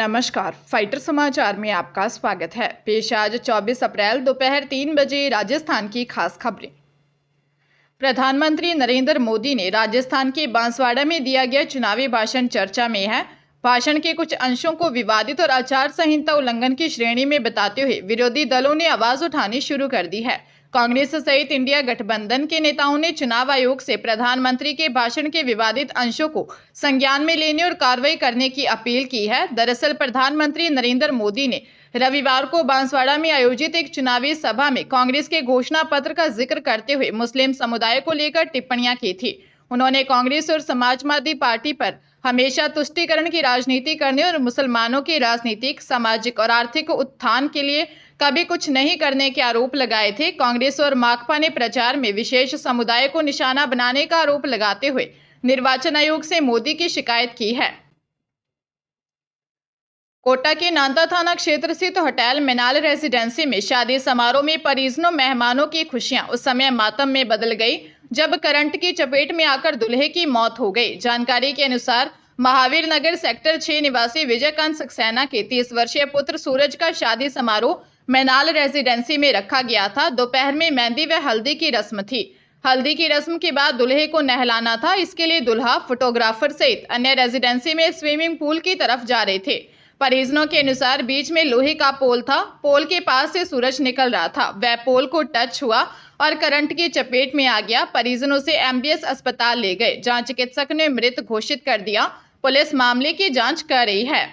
नमस्कार, फाइटर समाचार में आपका स्वागत है। पेश आज 24 अप्रैल दोपहर 3 बजे राजस्थान की खास खबरें। प्रधानमंत्री नरेंद्र मोदी ने राजस्थान के बांसवाड़ा में दिया गया चुनावी भाषण चर्चा में है। भाषण के कुछ अंशों को विवादित और आचार संहिता उल्लंघन की श्रेणी में बताते हुए विरोधी दलों ने आवाज उठानी शुरू कर दी है। कांग्रेस सहित इंडिया गठबंधन के नेताओं ने चुनाव आयोग से प्रधानमंत्री के भाषण के विवादित अंशों को संज्ञान में लेने और कार्रवाई करने की अपील की है। दरअसल प्रधानमंत्री नरेंद्र मोदी ने रविवार को बांसवाड़ा में आयोजित एक चुनावी सभा में कांग्रेस के घोषणा पत्र का जिक्र करते हुए मुस्लिम समुदाय को लेकर टिप्पणियां की थी। उन्होंने कांग्रेस और समाजवादी पार्टी पर हमेशा तुष्टीकरण की राजनीति करने और मुसलमानों के राजनीतिक, सामाजिक और आर्थिक उत्थान के लिए कभी कुछ नहीं करने के आरोप लगाए थे। कांग्रेस और माकपा ने प्रचार में विशेष समुदाय को निशाना बनाने का आरोप लगाते हुए निर्वाचन आयोग से मोदी की शिकायत की है। कोटा के नांदा थाना क्षेत्र स्थित होटल मीनाल रेजिडेंसी में शादी समारोह में परिजनों मेहमानों की खुशियां उस समय मातम में बदल गई जब करंट की चपेट में आकर दूल्हे की मौत हो गई। जानकारी के अनुसार महावीर नगर सेक्टर 6 निवासी विजयकांत सक्सेना के 30 वर्षीय पुत्र सूरज का शादी समारोह मीनाल रेजिडेंसी में रखा गया था। दोपहर में मेहंदी व हल्दी की रस्म थी। हल्दी की रस्म के बाद दूल्हे को नहलाना था। इसके लिए दूल्हा फोटोग्राफर सहित अन्य रेजिडेंसी में स्विमिंग पूल की तरफ जा रहे थे। परिजनों के अनुसार बीच में लोहे का पोल था। पोल के पास से सूरज निकल रहा था। वह पोल को टच हुआ और करंट की चपेट में आ गया। परिजनों से एमबीएस अस्पताल ले गए, जहां चिकित्सक ने मृत घोषित कर दिया। पुलिस मामले की जांच कर रही है।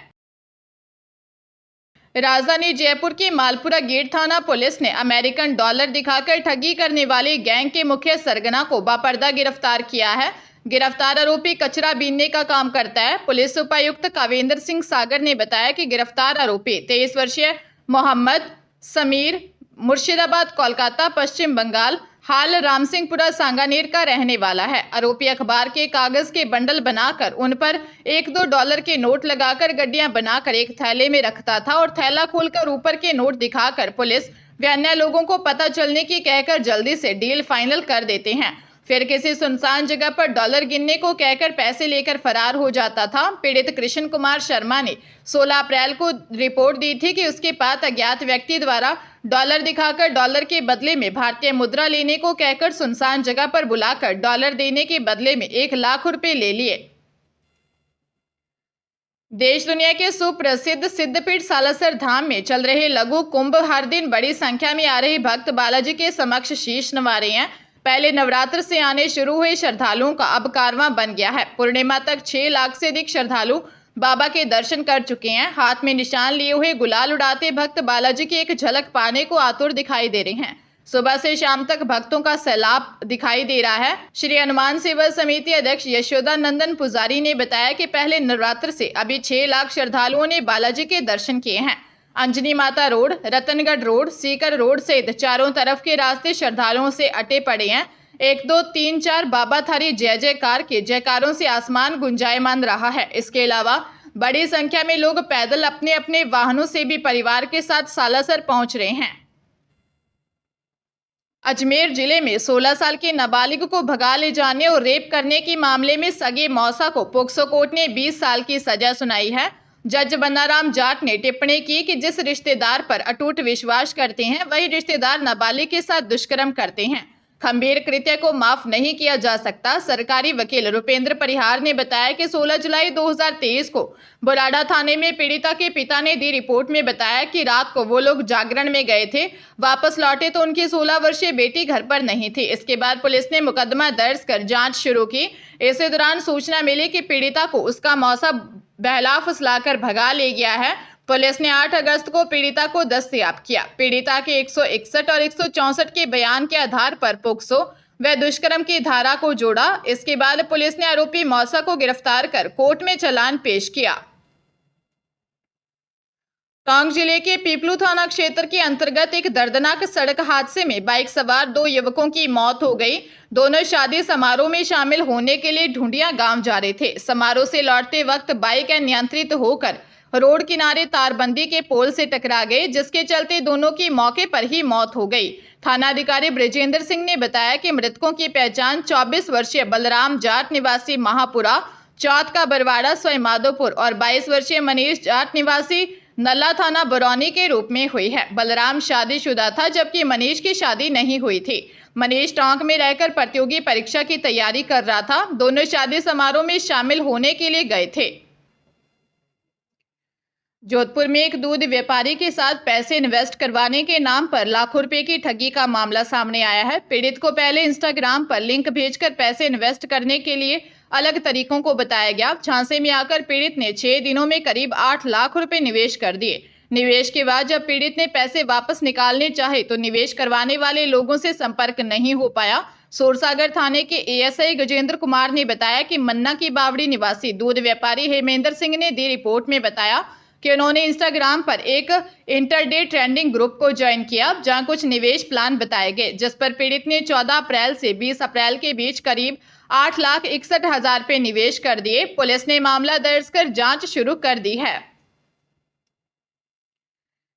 राजधानी जयपुर की मालपुरा गेट थाना पुलिस ने अमेरिकन डॉलर दिखाकर ठगी करने वाले गैंग के मुख्य सरगना को बापर्दा गिरफ्तार किया है। गिरफ्तार आरोपी कचरा बीनने का काम करता है। पुलिस उपायुक्त कावेंद्र सिंह सागर ने बताया कि गिरफ्तार आरोपी 23 वर्षीय मोहम्मद समीर मुर्शिदाबाद, कोलकाता, पश्चिम बंगाल, हाल रामसिंहपुरा सांगानेर का रहने वाला है। आरोपी अखबार के कागज के बंडल बनाकर उन पर $1-2 के नोट लगाकर गड्डियां बनाकर एक थैले में रखता था और थैला खोलकर ऊपर के नोट दिखाकर पुलिस व अन्य लोगों को पता चलने की कहकर जल्दी से डील फाइनल कर देते हैं। फिर किसी सुनसान जगह पर डॉलर गिनने को कहकर पैसे लेकर फरार हो जाता था। पीड़ित कृष्ण कुमार शर्मा ने 16 अप्रैल को रिपोर्ट दी थी कि उसके पास अज्ञात व्यक्ति द्वारा डॉलर दिखाकर डॉलर के बदले में भारतीय मुद्रा लेने को कहकर सुनसान जगह पर बुलाकर डॉलर देने के बदले में 1 लाख रुपए ले लिए। देश दुनिया के सुप्रसिद्ध सिद्धपीठ सालासर धाम में चल रहे लघु कुंभ हर दिन बड़ी संख्या में आ रहे भक्त बालाजी के समक्ष शीश नवा रहे हैं। पहले नवरात्र से आने शुरू हुए श्रद्धालुओं का अब कारवां बन गया है। पूर्णिमा तक 6 लाख से अधिक श्रद्धालु बाबा के दर्शन कर चुके हैं। हाथ में निशान लिए हुए गुलाल उड़ाते भक्त बालाजी की एक झलक पाने को आतुर दिखाई दे रहे हैं। सुबह से शाम तक भक्तों का सैलाब दिखाई दे रहा है। श्री हनुमान सेवा समिति अध्यक्ष यशोदा नंदन पुजारी ने बताया कि पहले नवरात्र से अभी 6 लाख श्रद्धालुओं ने बालाजी के दर्शन किए हैं। अंजनी माता road, Ratangarh road, Sikar road सहित चारों तरफ के रास्ते श्रद्धालुओं से अटे पड़े हैं। 1 2 3 4 बाबा थारी जय जयकार के जयकारों से आसमान गुंजायमान रहा है। इसके अलावा बड़ी संख्या में लोग पैदल अपने अपने वाहनों से भी परिवार के साथ सालासर पहुंच रहे हैं। अजमेर जिले में 16 साल के नाबालिग को भगा ले जाने और रेप करने के मामले में सगे मौसा को पोक्सो कोर्ट ने 20 साल की सजा सुनाई है। जज बनाराम जाट ने टिप्पणी की कि जिस रिश्तेदार पर अटूट विश्वास करते हैं वही रिश्तेदार नाबालिग के साथ दुष्कर्म करते हैं। गंभीर कृत्य को माफ नहीं किया जा सकता। सरकारी वकील रुपेंद्र परिहार ने बताया कि 16 जुलाई 2023 को बुराड़ा थाने में पीड़िता के पिता ने दी रिपोर्ट में बताया कि रात को वो लोग जागरण में गए थे। वापस लौटे तो उनकी 16 वर्षीय बेटी घर पर नहीं थी। इसके बाद पुलिस ने मुकदमा दर्ज कर जांच शुरू की। इसी दौरान सूचना मिली कि पीड़िता को उसका मौसा बहला फुसलाकर भगा ले गया है। पुलिस ने 8 अगस्त को पीड़िता को दस्तयाब किया। पीड़िता के 161 और 164 के बयान के आधार पर पोक्सो व दुष्कर्म की धारा को जोड़ा। इसके बाद पुलिस ने आरोपी मौसा को गिरफ्तार कर कोर्ट में चालान पेश किया। टोंक जिले के पीपलू थाना क्षेत्र के अंतर्गत एक दर्दनाक सड़क हादसे में बाइक सवार 2 युवकों की मौत हो गई। दोनों शादी समारोह में शामिल होने के लिए ढूंढिया गांव जा रहे थे। समारोह से लौटते वक्त बाइक अनियंत्रित होकर रोड किनारे तारबंदी के पोल से टकरा गए, जिसके चलते दोनों की मौके पर ही मौत हो गई। थानाधिकारी ब्रजेंद्र सिंह ने बताया कि मृतकों की पहचान 24 वर्षीय बलराम जाट निवासी महापुरा, चौथ का बरवाड़ा स्वयं माधोपुर और 22 वर्षीय मनीष जाट निवासी नल्ला थाना बरौनी के रूप में हुई है। बलराम शादीशुदा था जबकि मनीष की शादी नहीं हुई थी। मनीष टोंक में रहकर प्रतियोगी परीक्षा की तैयारी कर रहा था। दोनों शादी समारोह में शामिल होने के लिए गए थे। जोधपुर में एक दूध व्यापारी के साथ पैसे इन्वेस्ट करवाने के नाम पर लाखों रुपए की ठगी का मामला सामने आया है। पीड़ित को पहले इंस्टाग्राम पर लिंक भेजकर पैसे इन्वेस्ट करने के लिए अलग तरीकों को बताया गया। झांसे में आकर पीड़ित ने 6 दिनों में करीब 8 लाख रुपए निवेश कर दिए। निवेश के बाद जब पीड़ित ने पैसे वापस निकालने चाहे तो निवेश करवाने वाले लोगों से संपर्क नहीं हो पाया। सूरसागर थाने के एएसआई गजेंद्र कुमार ने बताया कि मन्ना की बावड़ी निवासी दूध व्यापारी हेमेंद्र सिंह ने दी रिपोर्ट में बताया कि उन्होंने इंस्टाग्राम पर एक इंटरडे ट्रेंडिंग ग्रुप को ज्वाइन किया जहां कुछ निवेश प्लान बताए गए, जिस पर पीड़ित ने 14 अप्रैल से 20 अप्रैल के बीच करीब 8,61,000 रुपए निवेश कर दिए। पुलिस ने मामला दर्ज कर जांच शुरू कर दी है।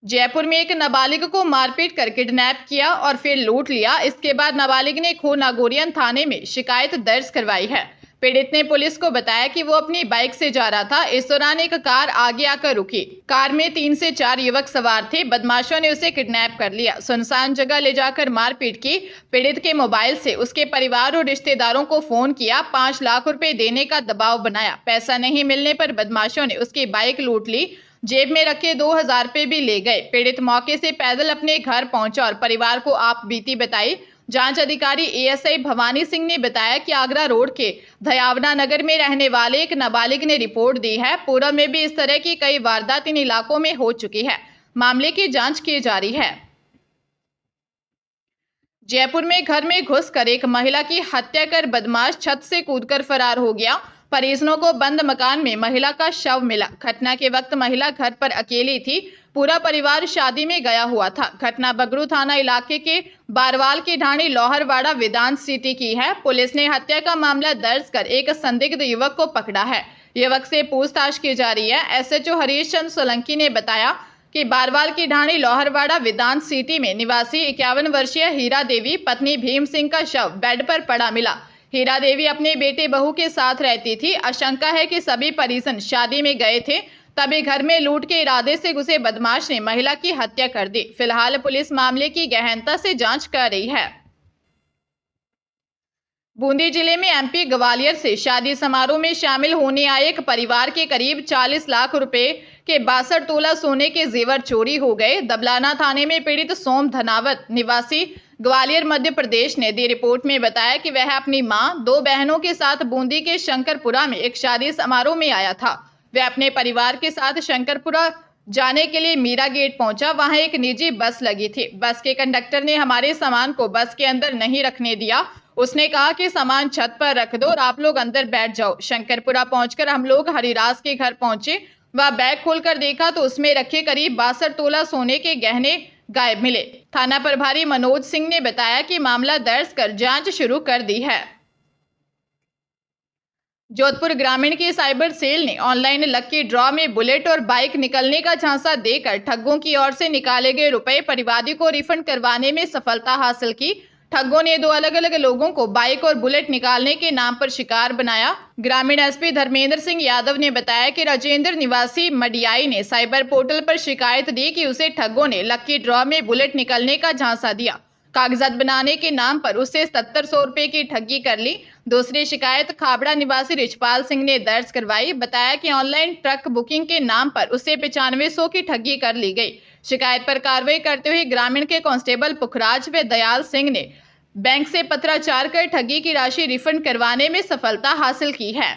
जयपुर में एक नाबालिग को मारपीट कर किडनैप किया और फिर लूट लिया। इसके बाद नाबालिग ने खो नागोरियन थाने में शिकायत दर्ज करवाई है। पीड़ित ने पुलिस को बताया कि वो अपनी बाइक से जा रहा था। इस दौरान एक कार आगे आकर रुकी। कार में 3 से 4 युवक सवार थे। बदमाशों ने उसे किडनैप कर लिया, सुनसान जगह ले जाकर मारपीट की। पीड़ित के मोबाइल से उसके परिवार और रिश्तेदारों को फोन किया, 5 लाख रुपए देने का दबाव बनाया। पैसा नहीं मिलने पर बदमाशों ने उसकी बाइक लूट ली। जेब में रखे 2,000 रुपए भी ले गए। पीड़ित मौके से पैदल अपने घर पहुंचा और परिवार को आप बीती बताई। जांच अधिकारी एएसआई भवानी सिंह ने बताया कि आगरा रोड के दयावना नगर में रहने वाले एक नाबालिग ने रिपोर्ट दी है। पूर्व में भी इस तरह की कई वारदात इन इलाकों में हो चुकी है। मामले की जांच की जा रही है। जयपुर में घर में घुसकर एक महिला की हत्या कर बदमाश छत से कूदकर फरार हो गया। परिजनों को बंद मकान में महिला का शव मिला। घटना के वक्त महिला घर पर अकेली थी। पूरा परिवार शादी में गया हुआ था। घटना बगरू थाना इलाके के बारवाल की ढाणी लोहरवाड़ा वेदांत सिटी की है। पुलिस ने हत्या का मामला दर्ज कर एक संदिग्ध युवक को पकड़ा है। युवक से पूछताछ की जा रही है। एसएचओ हरीश चंद्र सोलंकी ने बताया कि बारवाल की ढाणी लोहरवाड़ा वेदांत सिटी में निवासी 51 वर्षीय हीरा देवी पत्नी भीम सिंह का शव बेड पर पड़ा मिला। हीरा देवी अपने बेटे बहू के साथ रहती थी। आशंका है कि सभी परिजन शादी में गए थे, तभी घर में लूट के इरादे से घुसे बदमाश ने महिला की हत्या कर दी। फिलहाल पुलिस मामले की गहनता से जांच कर रही है। बूंदी जिले में एमपी ग्वालियर से शादी समारोह में शामिल होने आए एक परिवार के करीब 40 लाख रुपए के 62 तोला सोने के जेवर चोरी हो गए। दबलाना थाने में पीड़ित सोम धनावत निवासी ग्वालियर मध्य प्रदेश ने दी रिपोर्ट में बताया कि वह अपनी मां, 2 बहनों के साथ बूंदी के शंकरपुरा में एक शादी समारोह में आया था। वह अपने परिवार के साथ शंकरपुरा जाने के लिए मीरा गेट पहुंचा। वहां एक निजी बस लगी थी। बस के कंडक्टर ने हमारे सामान को बस के अंदर नहीं रखने दिया। उसने कहा कि सामान छत पर रख दो और आप लोग अंदर बैठ जाओ। शंकरपुरा पहुंचकर हम लोग हरिराज के घर पहुंचे। वह बैग खोलकर देखा तो उसमें रखे करीब 62 तोला सोने के गहने गायब मिले। थाना प्रभारी मनोज सिंह ने बताया कि मामला दर्ज कर जांच शुरू कर दी है। जोधपुर ग्रामीण के साइबर सेल ने ऑनलाइन लक्की ड्रॉ में बुलेट और बाइक निकलने का झांसा देकर ठगों की ओर से निकाले गए रुपए परिवादी को रिफंड करवाने में सफलता हासिल की। ठगों ने 2 अलग अलग लोगों को बाइक और बुलेट निकालने के नाम पर शिकार बनाया। ग्रामीण एसपी धर्मेंद्र सिंह यादव ने बताया कि राजेंद्र निवासी मडियाई ने साइबर पोर्टल पर शिकायत दी कि उसे ठगों ने लक्की ड्रॉ में बुलेट निकलने का झांसा दिया। कागजात बनाने के नाम पर उससे 7700 रुपए की ठगी कर ली। दूसरी शिकायत खाबड़ा निवासी रिचपाल सिंह ने दर्ज करवाई। बताया कि ऑनलाइन ट्रक बुकिंग के नाम पर उससे 9500 की ठगी कर ली गई। शिकायत पर कार्रवाई करते हुए ग्रामीण के कांस्टेबल पुखराज व दयाल सिंह ने बैंक से पत्राचार कर ठगी की राशि रिफंड करवाने में सफलता हासिल की है।